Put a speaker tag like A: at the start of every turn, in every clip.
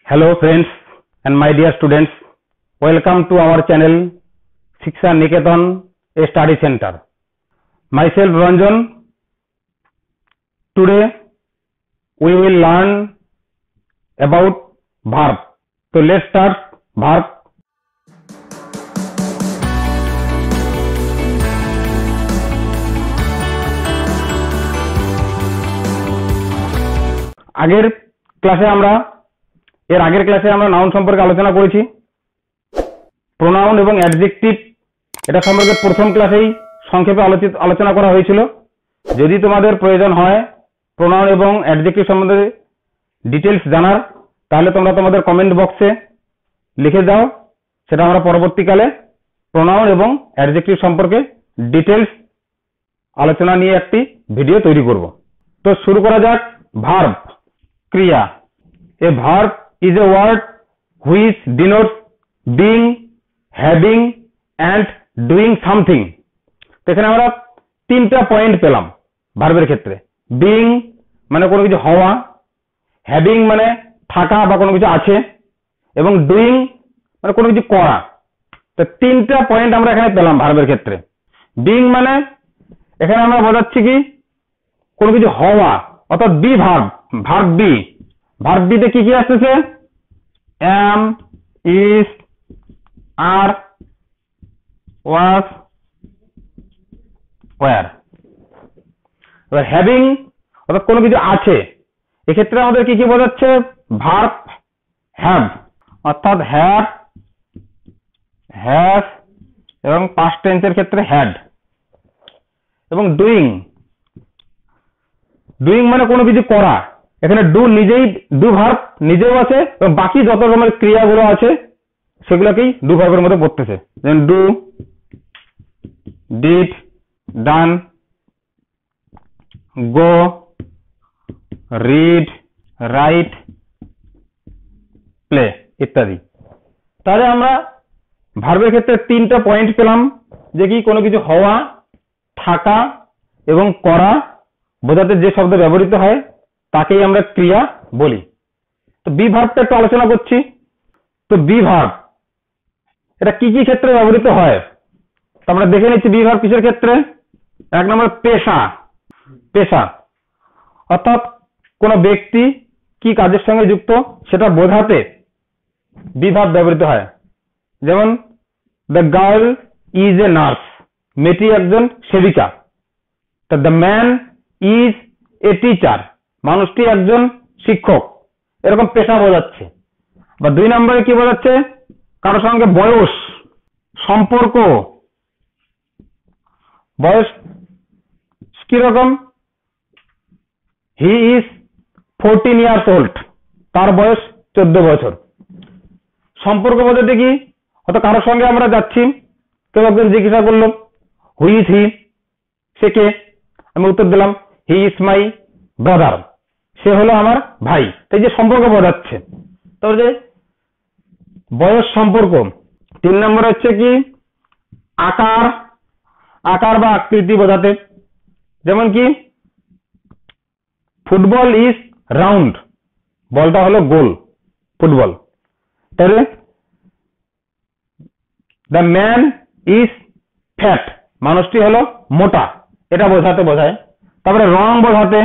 A: Hello friends and my dear students, welcome to our channel Shiksha Niketan Study Center. Myself Ranjan. Today we will learn about verb. So let's start verb. আগের ক্লাসে আমরা noun সম্পর্কে আলোচনা করেছি। Pronoun এবং adjective এটা সম্পর্কে প্রথম ক্লাসেই সংক্ষেপে আলোচনা করা হয়েছিল। যদি তোমাদের প্রয়োজন হয় প্রোনাউন এবং অ্যাডজেক্টিভ সম্বন্ধে ডিটেলস জানার, তাহলে তোমরা তোমাদের কমেন্ট বক্সে লিখে দাও। সেটা আমরা পরবর্তীকালে প্রোনাউন এবং অ্যাডজেক্টিভ সম্পর্কে ডিটেলস আলোচনা নিয়ে একটি ভিডিও তৈরি করব। তো শুরু করা যাক। ভার্ব, ক্রিয়া। A verb is a word which denotes being, having and doing something. এখানে আমরা তিনটা পয়েন্ট পেলাম ভার্বের ক্ষেত্রে। being মানে কোনো কিছু হওয়া, having মানে থাকা বা কোনো কিছু আছে, এবং doing মানে কোনো কিছু করা। তো তিনটা পয়েন্ট আমরা এখানে পেলাম ভার্বের ক্ষেত্রে। being মানে এখানে আমরা বোঝাচ্ছি কি কোনো কিছু হওয়া, অর্থাৎ be verb, verb be. Verb বিতে কি কি আসতেছে? am, is, are, was, were। এবার হ্যাভিং অর্থাৎ কোনো কিছু আছে, এক্ষেত্রে আমাদের কি কি বোঝাচ্ছে? ভার্ব হ্যাভ, অর্থাৎ হ্যাভ, হ্যাভ এবং পাস্ট টেন্সের ক্ষেত্রে হ্যাড। এবং ডুইং, ডুইং মানে কোনো কিছু করা। এখানে ডু নিজেই, ডু ভার্ব নিজেও আছে এবং বাকি যত রকমের ক্রিয়াগুলো আছে সেগুলোকেই ডু ভার্বের মধ্যে পড়তেছে। যেমন do, did, done, go, read, right, play ইত্যাদি। তাহলে আমরা ভার্বের ক্ষেত্রে তিনটা পয়েন্ট পেলাম, যে কি কোনো কিছু হওয়া, থাকা এবং করা বোঝাতে যে শব্দ ব্যবহৃত হয় তাকেই আমরা ক্রিয়া বলি। তো বি ভার্বটা একটু আলোচনা করছি। তো বি ভার্ব এটা কি কি ক্ষেত্রে ব্যবহৃত হয় তো আমরা দেখে নিচ্ছি। বি ভার্ব কিসের ক্ষেত্রে? এক নম্বর পেশা। পেশা অর্থাৎ কোনো ব্যক্তি কি কাজের সঙ্গে যুক্ত সেটা বোঝাতে বি ভার্ব ব্যবহৃত হয়। যেমন the girl is a nurse, মেয়েটি একজন সেবিকা। The man is a teacher, মানুষটি একজন শিক্ষক। এরকম পেশা বোঝাচ্ছে। বা দুই নম্বরে কি বোঝাচ্ছে? কারোর সঙ্গে বয়স, সম্পর্ক। বয়স কিরকম? হি ইজ 14 years old, তার বয়স 14 বছর। সম্পর্ক বোঝাতে কি? হয়তো কারোর সঙ্গে আমরা যাচ্ছি, কেউ একজন জিজ্ঞাসা করলো হু ইজ হি, সে কে? আমি উত্তর দিলাম হি ইজ মাই ব্রাদার, সে হলো আমার ভাই। এই যে সম্পর্ক বোঝাচ্ছে। তাহলে যে বয়স, সম্পর্ক। তিন নম্বর হচ্ছে কি আকার, আকার বা আকৃতি বোঝাতে। যেমন কি ফুটবল ইজ রাউন্ড, বলটা হলো গোল, ফুটবল। তাহলে দ্য ম্যান ইজ ফ্যাট, মানুষটি হলো মোটা, এটা বোঝাতে বোঝায়। তারপরে রং বোঝাতে,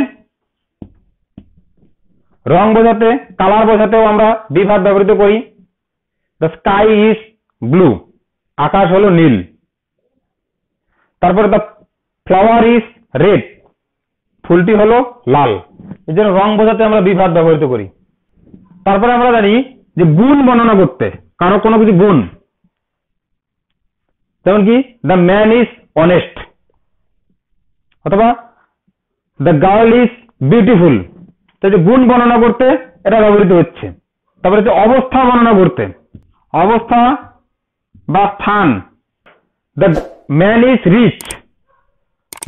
A: রং বোঝাতে, কালার বোঝাতেও আমরা বি ভার্ব ব্যবহৃত করি। দ্য স্কাই ইজ ব্লু, আকাশ হলো নীল। তারপরে দ্য ফ্লাওয়ার ইজ রেড, ফুলটি হলো লাল। এই জন্য রং বোঝাতে আমরা বি ভার্ব ব্যবহৃত করি। তারপরে আমরা জানি যে গুণ বর্ণনা করতে, কারো কোনো কিছু গুণ। যেমন কি দ্য ম্যান ইজ অনেস্ট, অথবা দ্য গার্ল ইজ বিউটিফুল। তো গুণ বর্ণনা করতে এটা ব্যবহৃত হচ্ছে। তারপরে হচ্ছে অবস্থা বর্ণনা করতে, অবস্থা বা স্থান। দ্য ম্যান ইজ রিচ,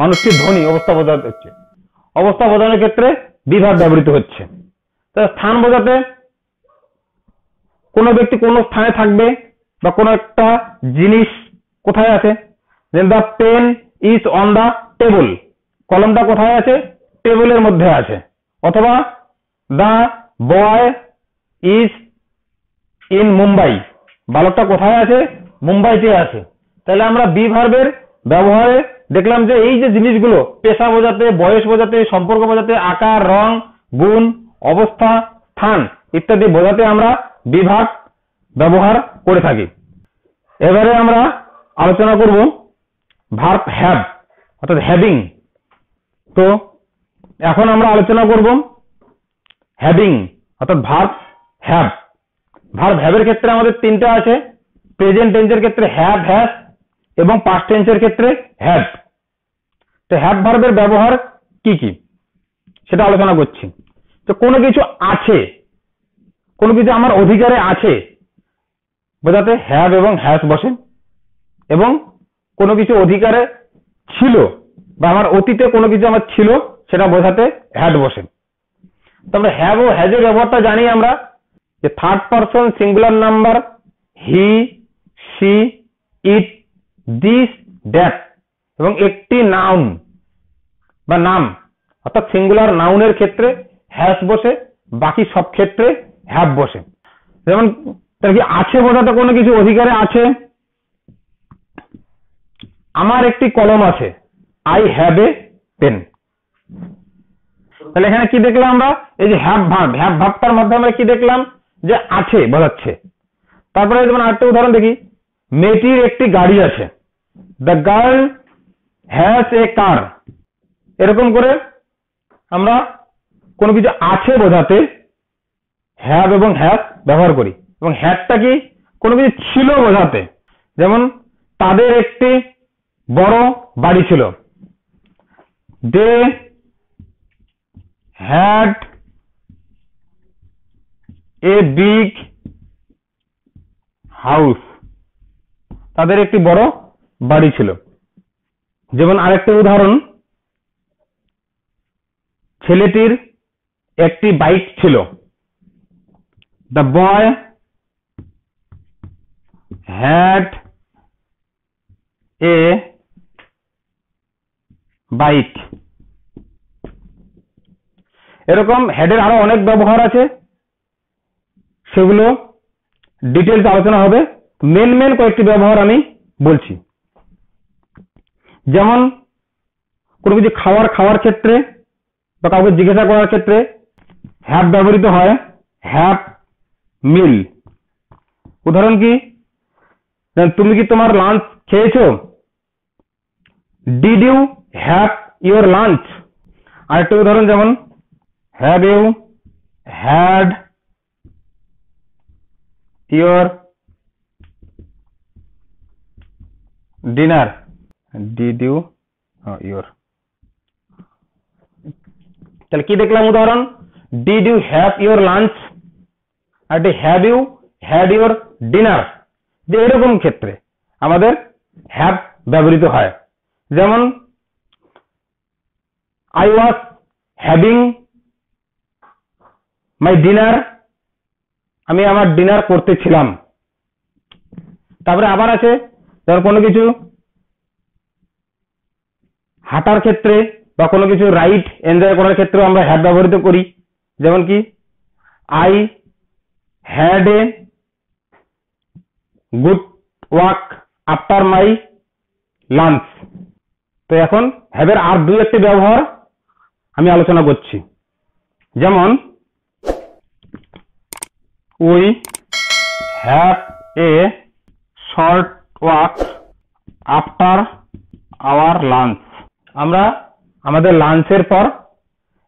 A: মানুষটি ধনী, অবস্থা বোঝাতে হচ্ছে। অবস্থা বোঝানোর ক্ষেত্রে বি ভার্ব ব্যবহৃত হচ্ছে। স্থান বোঝাতে কোনো ব্যক্তি কোন স্থানে থাকবে বা কোনো একটা জিনিস কোথায় আছে। The pen is on the table, কলমটা কোথায় আছে? টেবিলের মধ্যে আছে। অথবা the boy is in Mumbai. বালকটা কোথায় আছে? মুম্বাইতে আছে। তাহলে আমরা বি ভার্বের ব্যবহারে দেখলাম যে এই যে জিনিসগুলো পেশা বোঝাতে, বয়স বোঝাতে, সম্পর্ক বোঝাতে, আকার, রং, গুণ, অবস্থা, স্থান ইত্যাদি বোঝাতে আমরা বি ভার্ব ব্যবহার করে থাকি। এবারে আমরা আলোচনা করব ভার্ব হ্যাভ অর্থাৎ হ্যাভিং। তো এখন আমরা আলোচনা করব হ্যাভিং অর্থাৎ ভার্ব হ্যাভ। ভার্ব হ্যাভের ক্ষেত্রে আমাদের তিনটা আছে, প্রেজেন্ট টেন্সের ক্ষেত্রে হ্যাভ, হ্যাজ এবং পাস্ট টেন্সের ক্ষেত্রে হ্যাভ। তো হ্যাভ ভার্বের ব্যবহার কি কি সেটা আলোচনা করছি। তো কোনো কিছু আছে, কোনো কিছু আমার অধিকারে আছে বোঝাতে হ্যাভ এবং হ্যাজ বসে, এবং কোনো কিছু অধিকারে ছিল বা আমার অতীতে কোনো কিছু আমার ছিল সেটা বোঝাতে হ্যাড বসে। তো আমরা হ্যাভ ও হ্যাজের ব্যবহারটা জানি আমরা যে third person singular number he, she, it, this, that এবং একটি নাউন বা নাম অর্থাৎ সিঙ্গুলার নাউনের ক্ষেত্রে হ্যাজ বসে, বাকি সব ক্ষেত্রে হ্যাভ বসে। যেমন তার কি আছে বোঝাতে কোনো কিছু অধিকারে আছে, আমার একটি কলম আছে, আই হ্যাভ এ পেন। তাহলে এখানে কি দেখলাম আমরা? এই যে হ্যাভ ভার্ব, হ্যাভ ভার্বটার মধ্যে আমরা কি দেখলাম? যে আছে বোঝাচ্ছে। তারপরে যেমন আরেকটা উদাহরণ দেখি, মেয়েটির একটি গাড়ি আছে, দ্য গার্ল হ্যাজ এ কার। এরকম করে আমরা কোনো কিছু আছে বোঝাতে হ্যাভ এবং হ্যাজ ব্যবহার করি। এবং হ্যাডটা কি? কোনো কিছু ছিল বোঝাতে, যেমন তাদের একটি বড় বাড়ি ছিল, they had a big house. তাদের একটি বড় বাড়ি ছিল। যেমন আরেকটা উদাহরণ, ছেলেটির একটি বাইক ছিল, the boy had a bike. এরকম হ্যাডের আরো অনেক ব্যবহার আছে, সেগুলো ডিটেলস আলোচনা হবে। মেন কয়েকটি ব্যবহার আমি বলছি। যেমন কোনো কিছু খাওয়ার ক্ষেত্রে বা কাউকে জিজ্ঞাসা করার ক্ষেত্রে হ্যাভ ব্যবহৃত হয়, হ্যাভ মিল। উদাহরণ কি? তুমি কি তোমার লাঞ্চ খেয়েছো? Did you have your lunch. আরেকটা উদাহরণ যেমন have you had your dinner. Did you your. তাহলে কি দেখলাম উদাহরণ? Did you have your lunch আর have you had your dinner. যে এরকম ক্ষেত্রে আমাদের হ্যাভ ব্যবহৃত হয়। যেমন I was having my dinner. আমি আমার ডিনার করতেছিলাম। তারপরে আবার আছে, যেমন কোনো কিছু হাঁটার ক্ষেত্রে বা কোনো কিছু রাইড এনজয় করার ক্ষেত্রেও আমরা হ্যাভ ব্যবহৃত করি। যেমন কি I had a good walk after my lunch. তো এখন হ্যাভের আর দুই একটি ব্যবহার আমি আলোচনা করছি। যেমন we have a short walk after our lunch. আমরা আমাদের লাঞ্চের পর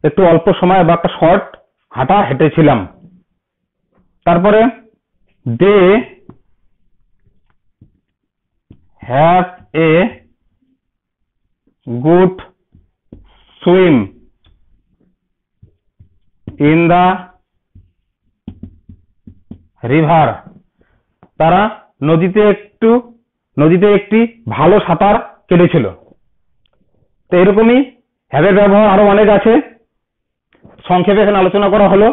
A: একটু অল্প সময় বা একটা শর্ট হাঁটা হেঁটেছিলাম। তারপরে they have a good swim in the river. তারা নদীতে একটি ভালো সাঁতার কেটেছিল। তো এরকমই হ্যাভের ব্যবহার আরো অনেক আছে, সংক্ষেপে এখানে আলোচনা করা হলো।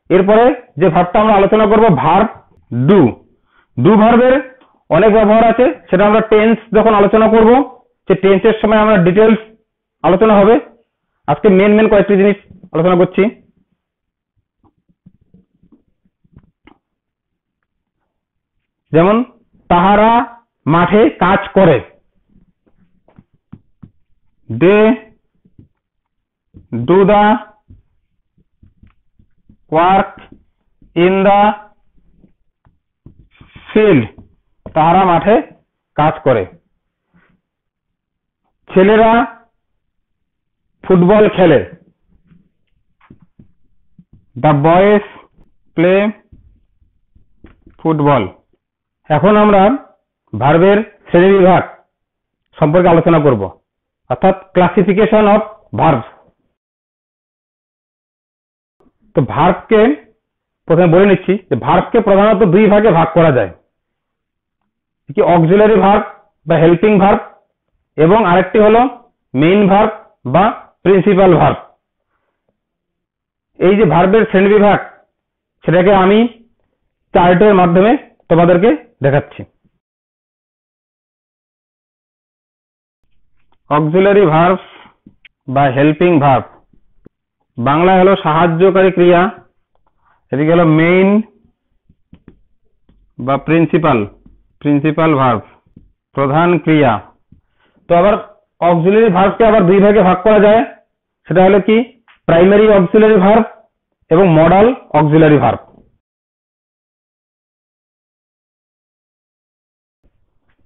A: এরপরে যে ভার্বটা আমরা আলোচনা করব ভার্ব ডু। ডু ভার্বের অনেক ব্যবহার আছে, সেটা আমরা টেন্স যখন আলোচনা করব, যে টেন্সের সময় আমরা ডিটেলস আলোচনা হবে। আজকে মেন কয়েকটি জিনিস আলোচনা করছি। যেমন তাহারা মাঠে কাজ করে, they do the work in the field, তাহারা মাঠে কাজ করে। ছেলেরা ফুটবল খেলে, দ্য বয়েজ প্লে ফুটবল। এখন আমরা ভার্বের শ্রেণীবিভাগ সম্পর্কে আলোচনা করব, অর্থাৎ ক্লাসিফিকেশন অফ ভার্বস। তো ভার্বকে প্রথমে বলে নিচ্ছি যে ভার্বকে প্রধানত দুই ভাগে ভাগ করা যায়, কি অক্সিলারি ভার্ব বা হেল্পিং ভার্ব, এবং আরেকটি হলো মেইন ভার্ব বা প্রিন্সিপাল ভার্ব। এই যে ভার্বের শ্রেণীবিভাগ সেটাকে আমি চার্টের মাধ্যমে তোমাদেরকে দেখাচ্ছি। অক্সিলারি ভার্ব বা হেল্পিং ভার্ব বাংলায় হলো সাহায্যকারী ক্রিয়া, এদিকে হলো মেইন বা প্রিন্সিপাল ভার্ব, প্রধান ক্রিয়া। তো আবার অক্সিলারি ভার্বকে আবার দুই ভাগে ভাগ করা যায়, সেটা হলো কি প্রাইমারি অক্সিলারি ভার্ব এবং modal auxiliary verb.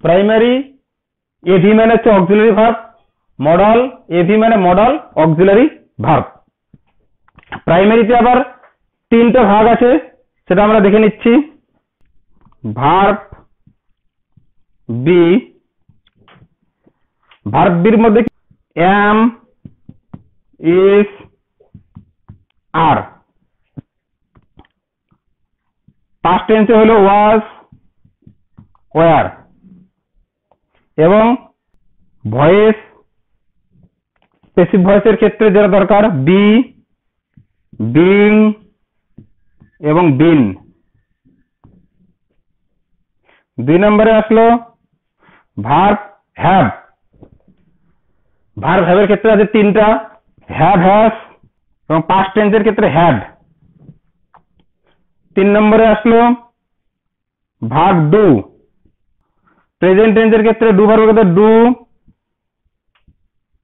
A: Primary AV মানে হচ্ছে অক্সিলারি ভার্ব, মডাল এভি মানে মডাল অক্সিলারি ভার্ব। প্রাইমারিতে আবার তিনটা ভাগ আছে, সেটা আমরা দেখে নিচ্ছি। ভার্ব বি, ভার্ব বির মধ্যে এম, ইজ, আর। পাস্ট টেন্সে হলো ওয়াজ, ওয়ার। এবং ভয়েস, প্যাসিভ ভয়েসের ক্ষেত্রে যেটা দরকার বি, বিং এবং বিন। দুই নম্বরে আসলো ভার্ব হ্যাভ। ভার্ব হ্যাভের ক্ষেত্রে আছে তিনটা, হ্যাভ, হ্যাজ এবং পাস্ট টেন্সের ক্ষেত্রে হ্যাড। তিন নম্বরে আসলো ভার্ব ডু। প্রেজেন্ট টেন্সের ক্ষেত্রে ডু ভার্বের ক্ষেত্রে ডু,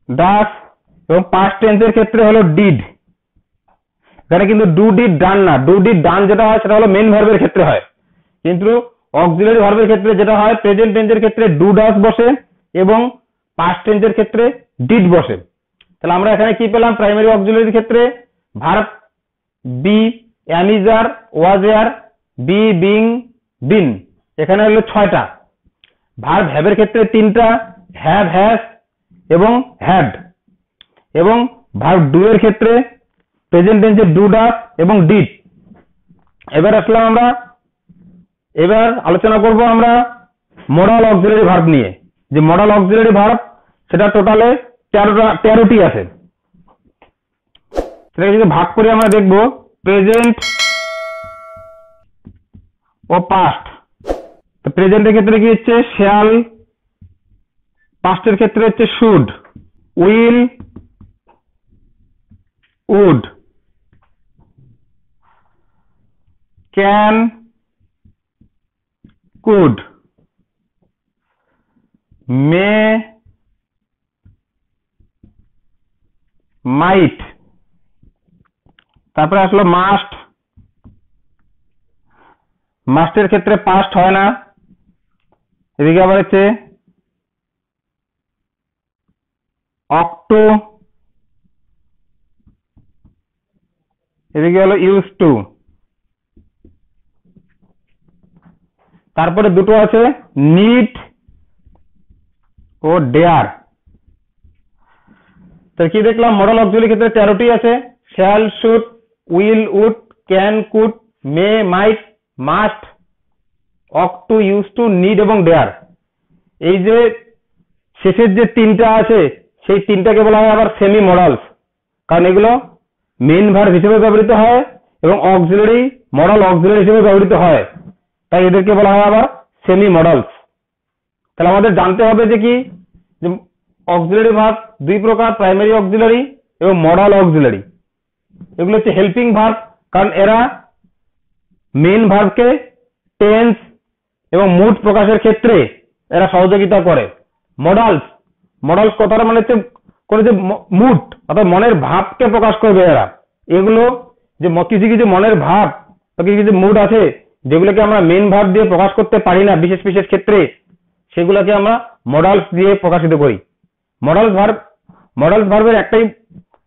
A: ডাস এবং পাস্ট টেন্সের ক্ষেত্রে হলো ডিড। এখানে কিন্তু ডু ডিড ডান না, ডু ডিড ডান যেটা হয় সেটা হলো মেইন ভার্বের ক্ষেত্রে হয়, কিন্তু অক্সিলারি ভার্বের ক্ষেত্রে যেটা হয় প্রেজেন্ট টেন্সের ক্ষেত্রে ডু ডাস বসে এবং পাস্ট টেন্সের ক্ষেত্রে ডিড বসে। তাহলে আমরা এখানে কি পেলাম? প্রাইমারি অক্সিলারির ক্ষেত্রে verb be, am, is, are, was, were, be, being, been, এখানে হলো 6টা। ভার্ব হ্যাভের ক্ষেত্রে 3টা, হ্যাভ, হ্যাজ এবং হ্যাড। এবং ভার্ব ডু এর ক্ষেত্রে প্রেজেন্ট টেন্সে ডু, ডাস এবং ডিড। এবার আসলাম আমরা, এবার আলোচনা করব আমরা মডাল অক্সিলারি ভার্ব নিয়ে। যে মডাল অক্সিলারি ভার্ব সেটা টোটালে 13টি আছে। সেটাকে যদি ভাগ করে আমরা দেখব প্রেজেন্ট ও পাস্ট। তো প্রেজেন্টের ক্ষেত্রে কি হচ্ছে শ্যাল, পাস্টের ক্ষেত্রে হচ্ছে should, will, would, can, could, may, might. তারপরে আসলো মাস্ট। মাস্টের ক্ষেত্রে পাস্ট হয় না। এদিকে আবার হচ্ছে অক্টো, এদিকে হলো ইউজ টু। তারপরে দুটো আছে নিড ও ডেয়ার। তো কি দেখলাম? মডাল অক্সিলারি ক্ষেত্রে 13টি আছে, shall, should, will, would, can, could, may, might, must, ought to, use to, need এবং ডেয়ার। এই যে শেষের যে 3টা আছে সেই 3টাকে বলা হয় আবার সেমি মডালস, কারণ এগুলো মেইন ভার্ব হিসেবে ব্যবহৃত হয় এবং অক্সিলারি মডাল অক্সিলারি হিসেবে ব্যবহৃত হয়, তাই এদেরকে বলা হয় আবার সেমি মডালস। তাহলে আমাদের জানতে হবে যে কি যে অক্সিলারি ভার্ব দুই প্রকার, প্রাইমারি অক্সিলারি এবং মডাল অক্সিলারি। এগুলো হচ্ছে হেল্পিং ভার্ব, কারণ এরা মেইন ভার্বকে টেন্স, এবং মুড প্রকাশের ক্ষেত্রে এরা সহযোগিতা করে। মডালস, মডালস কথাটা মানে হচ্ছে কোনো যে মুড অর্থাৎ মনের ভাবকে প্রকাশ করবে এরা। এগুলো যে কিছু কিছু মনের ভাব বা কিছু কিছু মুড আছে যেগুলোকে আমরা মেন ভার্ব দিয়ে প্রকাশ করতে পারি না বিশেষ বিশেষ ক্ষেত্রে, সেগুলোকে আমরা মডালস দিয়ে প্রকাশিত করি। মডালস ভার্বের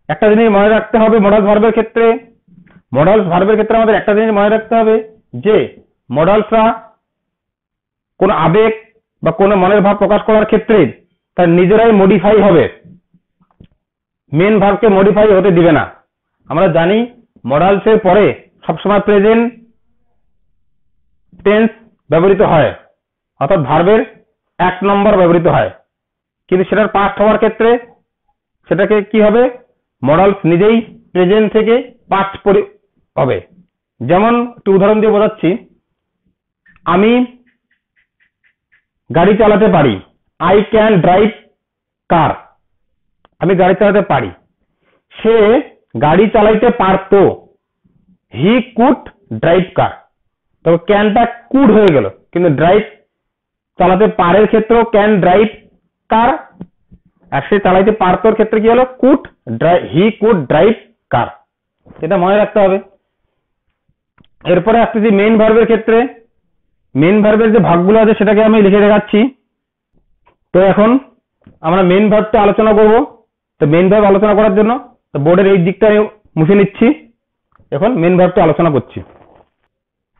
A: একটা জিনিস মনে রাখতে হবে। মডালস ভার্বের ক্ষেত্রে আমাদের একটা জিনিস মনে রাখতে হবে যে মডালসরা কোন আবেগ বা কোনো মনের ভাব প্রকাশ করার ক্ষেত্রে তার নিজেরাই মডিফাই হবে, মেন ভার্বকে মডিফাই হতে দিবে না। আমরা জানি মডালসের পরে সবসময় প্রেজেন্ট টেন্স ব্যবহৃত হয়, অর্থাৎ ভার্বের 1 নম্বর ব্যবহৃত হয়, কিন্তু সেটার পাস্ট হওয়ার ক্ষেত্রে সেটাকে কি হবে, মডালস নিজেই প্রেজেন্ট থেকে পাস্ট হবে। যেমন একটু উদাহরণ দিয়ে বোঝাচ্ছি, আমি গাড়ি চালাতে পারি, আই ক্যান ড্রাইভ কার, আমি গাড়ি চালাতে পারি। সে গাড়ি চালাইতে পারতো, হি কুড ড্রাইভ কার। তবে ক্যানটা কুড হয়ে গেল, কিন্তু ড্রাইভ চালাতে পারের ক্ষেত্রেও ক্যান ড্রাইভ কার, আর সে চালাইতে পারতোর ক্ষেত্রে কি হলো, could drive, he could drive কার। এটা মনে রাখতে হবে। এরপরে আসতেছি মেইন ভার্বের ক্ষেত্রে। মেইন ভার্বের যে ভাগগুলো আছে সেটাকে আমি লিখে দেখাচ্ছি। তো এখন আমরা মেইন ভার্বটা আলোচনা করব। তো মেইন ভার্ব আলোচনা করার জন্য বোর্ডের এই দিকটা মুছে নিচ্ছি, এখন মেইন ভার্বটা আলোচনা করছি।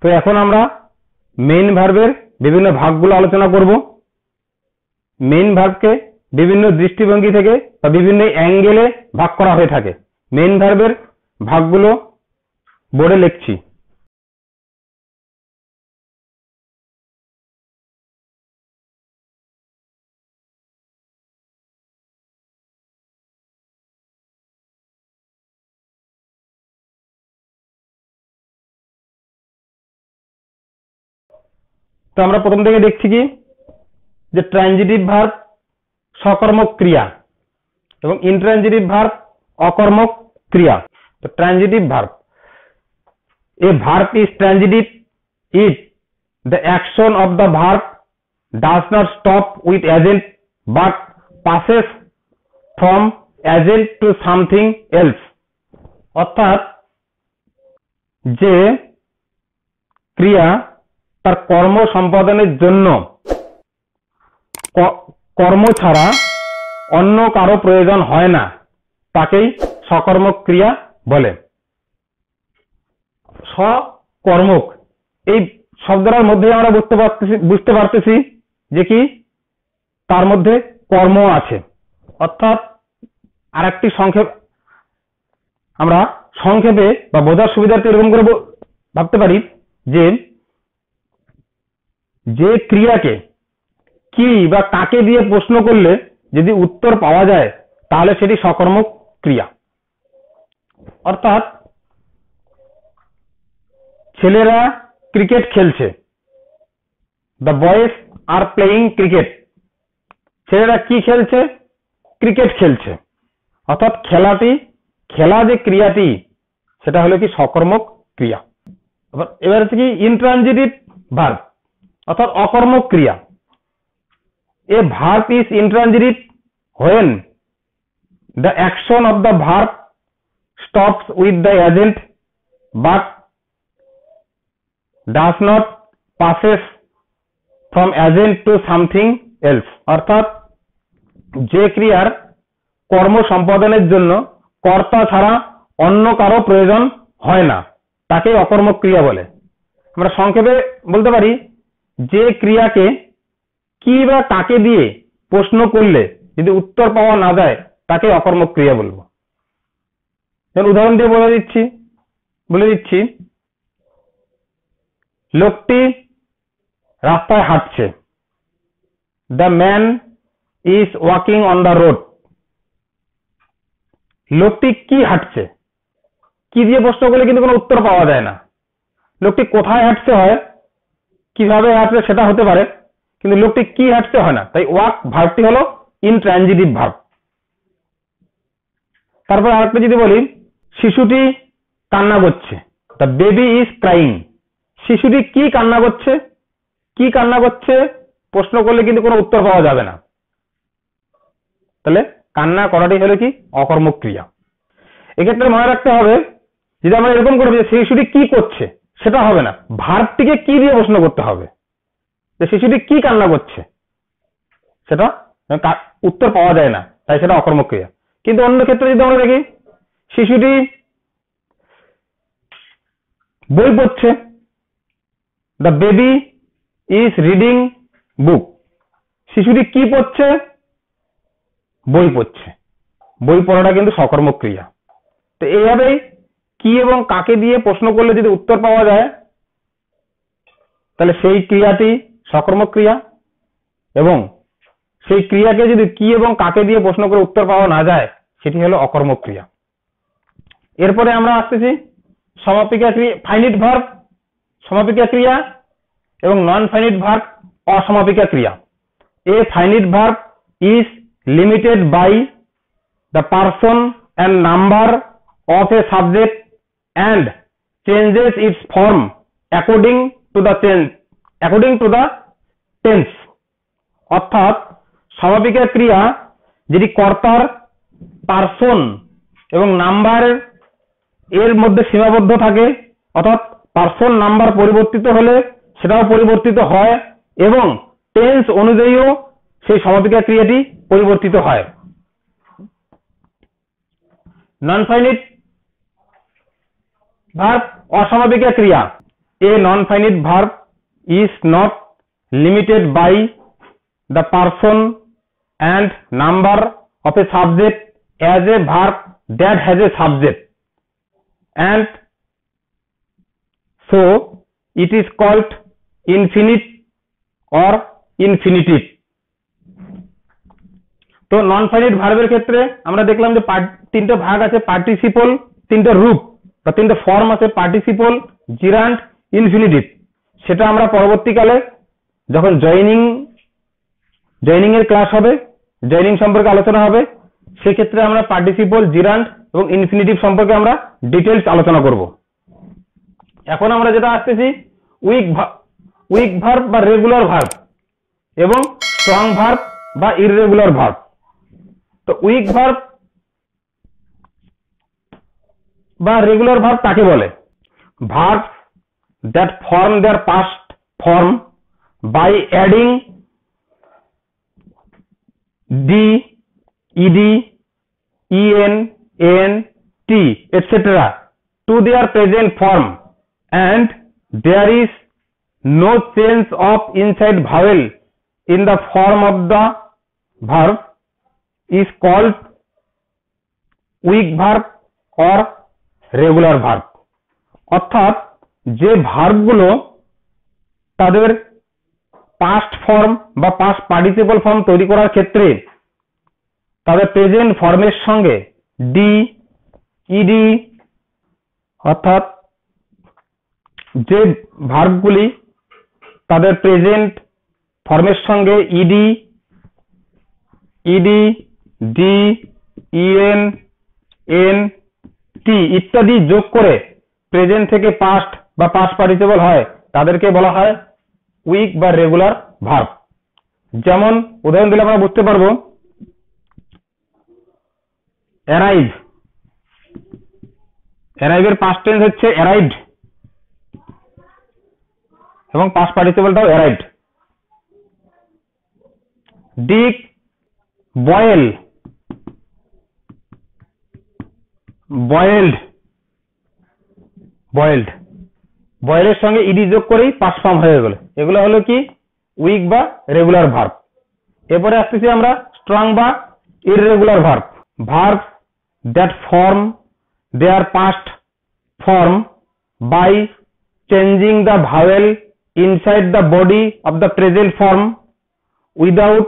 A: তো এখন আমরা মেইন ভার্বের বিভিন্ন ভাগগুলো আলোচনা করব। মেইন ভার্বকে বিভিন্ন দৃষ্টিভঙ্গি থেকে বা বিভিন্ন অ্যাঙ্গেলে ভাগ করা হয়ে থাকে। মেইন ভার্বের ভাগগুলো বোর্ডে লিখছি। তো আমরা প্রথম থেকে দেখছি কি, যে ট্রানজিটিভ ভার্ব সকর্মক ক্রিয়া এবং ইনট্রানজিটিভ ভার্ব অকর্মক ক্রিয়া। তো transitive verb, A verb is transitive if the action of the verb does not stop with agent but passes from agent to something else। অর্থাৎ যে ক্রিয়া তার কর্ম সম্পাদনের জন্য কর্ম ছাড়া অন্য কারো প্রয়োজন হয় না, তাকেই সকর্মক ক্রিয়া বলে। সকর্মক এই শব্দটার মধ্যে আমরা বুঝতে পারতেছি যে কি তার মধ্যে কর্ম আছে। অর্থাৎ আরেকটি আমরা সংক্ষেপে বা বোঝার সুবিধার্থে এরকম করে ভাবতে পারি যে ক্রিয়াকে কি বা কাকে দিয়ে প্রশ্ন করলে যদি উত্তর পাওয়া যায় তাহলে সেটি সকর্মক ক্রিয়া। অর্থাৎ ছেলেরা ক্রিকেট খেলছে, the boys are playing cricket. ছেলেরা কি খেলছে, ক্রিকেট খেলছে। অর্থাৎ খেলা যে ক্রিয়াটি সেটা হলো কি সকর্মক ক্রিয়া। এবার হচ্ছে কি ইনট্রানজিটিভ ভার্ব অর্থাৎ অকর্মক ক্রিয়া। A verb is intransitive when the action of the verb stops with the agent but does not passes from agent to something else। অর্থাৎ যে ক্রিয়ার কর্ম সম্পাদনের জন্য কর্তা ছাড়া অন্য কারো প্রয়োজন হয় না তাকে অকর্মক ক্রিয়া বলে। আমরা সংক্ষেপে বলতে পারি যে ক্রিয়াকে কি বা কাকে দিয়ে প্রশ্ন করলে যদি উত্তর পাওয়া না যায় তাকে অকর্মক ক্রিয়া বলবো। উদাহরণ দিয়ে বলে দিচ্ছি, লোকটি রাস্তায় হাঁটছে, the man is walking on the road. লোকটি কি হাঁটছে, কি দিয়ে প্রশ্ন করলে কিন্তু কোনো উত্তর পাওয়া যায় না। লোকটি কোথায় হাঁটছে হয়, কিভাবে হাঁটছে সেটা হতে পারে, কিন্তু লোকটি কি হাঁটছে হয় না। তাই ওয়াক ভার্বটি হলো ইনট্রানজিটিভ ভার্ব। তারপর আরেকটা যদি বলি, শিশুটি কান্না করছে, দ্য বেবি ইজ ক্রাইং। শিশুটি কি কান্না করছে, কি কান্না করছে প্রশ্ন করলে কিন্তু কোনো উত্তর পাওয়া যাবে না। তাহলে কান্না করাটাই হলো কি অকর্মক ক্রিয়া। এক্ষেত্রে মনে রাখতে হবে, যদি আমরা এরকম করবো যে শিশুটি কি করছে, সেটা হবে না, ভার্বটিকে কি দিয়ে প্রশ্ন করতে হবে, যে শিশুটি কি কান্না করছে, সেটা উত্তর পাওয়া যায় না, তাই সেটা অকর্মক ক্রিয়া। কিন্তু অন্য ক্ষেত্রে যদি আমরা দেখি, শিশুটি বই পড়ছে, the baby is reading book. শিশুটি কি পড়ছে? বই পড়ছে। বই পড়াটা কিন্তু সকর্মক ক্রিয়া। তো এইভাবেই কি এবং কাকে দিয়ে প্রশ্ন করলে যদি উত্তর পাওয়া যায়, তাহলে সেই ক্রিয়াটি সকর্মক ক্রিয়া, এবং সেই ক্রিয়াকে যদি কি এবং কাকে দিয়ে প্রশ্ন করে উত্তর পাওয়া না যায়, সেটি হলো অকর্মক ক্রিয়া। এরপরে আমরা আসতেছি সমাপিকা ক্রিয়া, ফাইনিট ভার্ব সমাপিকা ক্রিয়া এবং নন ফাইনিট ভার্ব অসমাপিকা ক্রিয়া। A finite verb is limited by the person and number of a subject and changes its form according to the tense। অর্থাৎ সমাপিকা ক্রিয়া যেটি কর্তার, পার্সন এবং নাম্বার এর মধ্যে সীমাবদ্ধ থাকে, অর্থাৎ পার্সন নাম্বার পরিবর্তিত হলে সেটাও পরিবর্তিত হয় এবং টেন্স অনুযায়ীও সেই সমাপিকা ক্রিয়াটি পরিবর্তিত হয়। নন ফাইনিট ভার্ব অসমাপিকা ক্রিয়া। A non finite verb is not limited by the person and number of a subject as a verb that has a subject, and so it is called infinite or infinitive. তো non finite ভার্বের ক্ষেত্রে আমরা দেখলাম যে তিনটা ভাগ আছে, participle, তিনটা রূপ বা তিনটা ফর্ম আছে, পার্টিসিপল, জিরান্ড, ইনফিনিটিভ। সেটা আমরা পরবর্তীকালে যখন জয়নিং এর ক্লাস হবে, জয়নিং সম্পর্কে আলোচনা হবে, সেক্ষেত্রে আমরা পার্টিসিপল, জিরান্ড এবং ইনফিনিটিভ সম্পর্কে আমরা ডিটেলস আলোচনা করব। এখন আমরা যেটা আসতেছি উইক ভার্ব বা রেগুলার ভার্ব এবং স্ট্রং ভার্ব বা ইররেগুলার ভার্ব। তো উইক ভার্ব বা রেগুলার ভার্ব কাকে বলে? Verb that form their past form by adding D, ED, EN, N, T etcetera to their present form and there is no change of inside vowel in the form of the verb is called weak verb or regular verb। অর্থাৎ যে ভার্বগুলো তাদের past form বা past participle form তৈরি করার ক্ষেত্রে তাদের present ফর্মের সঙ্গে ডি, ইডি, অর্থাৎ যে ভার্বগুলি তাদের প্রেজেন্ট ফর্মের সঙ্গে ইডি, ডি, ইএন, এন, টি ইত্যাদি যোগ করে প্রেজেন্ট থেকে পাস্ট বা পাস্ট পার্টিসিপল হয়, তাদেরকে বলা হয় উইক বা রেগুলার ভার্ব। যেমন উদাহরণ দিলে আমরা বুঝতে পারবো, অ্যারাইভ, অ্যারাইভের পাস্ট টেন্স হচ্ছে অ্যারাইভড এবং পাস্ট পার্টিসিপলটাও অ্যারাইভড। ডিক বয়েল, বয়েলড, বয়েলের সঙ্গে ইডি যোগ করেই পাস্ট ফর্ম হয়ে গেল। এগুলো হলো কি উইক বা রেগুলার ভার্ব। এরপরে আসতেছি আমরা স্ট্রং বা irregular verb. Verb that form their past form by changing the vowel inside the body of the present form without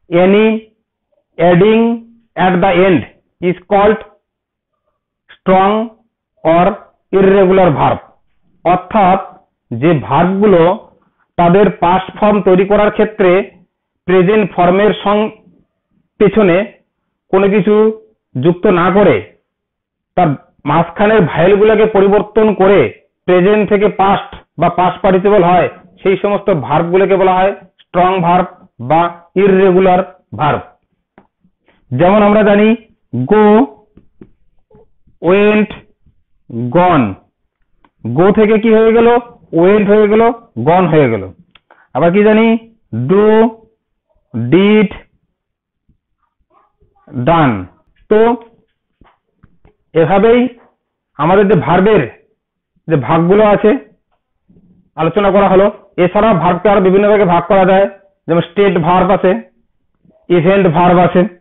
A: any adding at the end is called strong or irregular verb। অর্থাৎ যে ভার্বগুলো তাদের past form তৈরি করার ক্ষেত্রে present ফর্মের পেছনে কোনো কিছু যুক্ত না করে তার মাঝখানের ভায়েলগুলোকে পরিবর্তন করে প্রেজেন্ট থেকে পাস্ট বা পাস্ট পার্টিসিপল হয়, সেই সমস্ত ভার্বগুলোকে বলা হয় স্ট্রং ভার্ব বা ইররেগুলার ভার্ব। যেমন আমরা জানি গো, ওয়েন্ট, গন। গো থেকে কি হয়ে গেল, ওয়েন্ট হয়ে গেল, গন হয়ে গেল। আবার কি জানি ডু, ডিড, ডান। তো এভাবেই আমাদের যে ভার্বের যে ভাগগুলো আছে আলোচনা করা হলো। এছাড়া ভার্বকে আরো বিভিন্ন ভাগে ভাগ করা যায়, যেমন স্টেট ভার্ব আছে, ইভেন্ট ভার্ব আছে।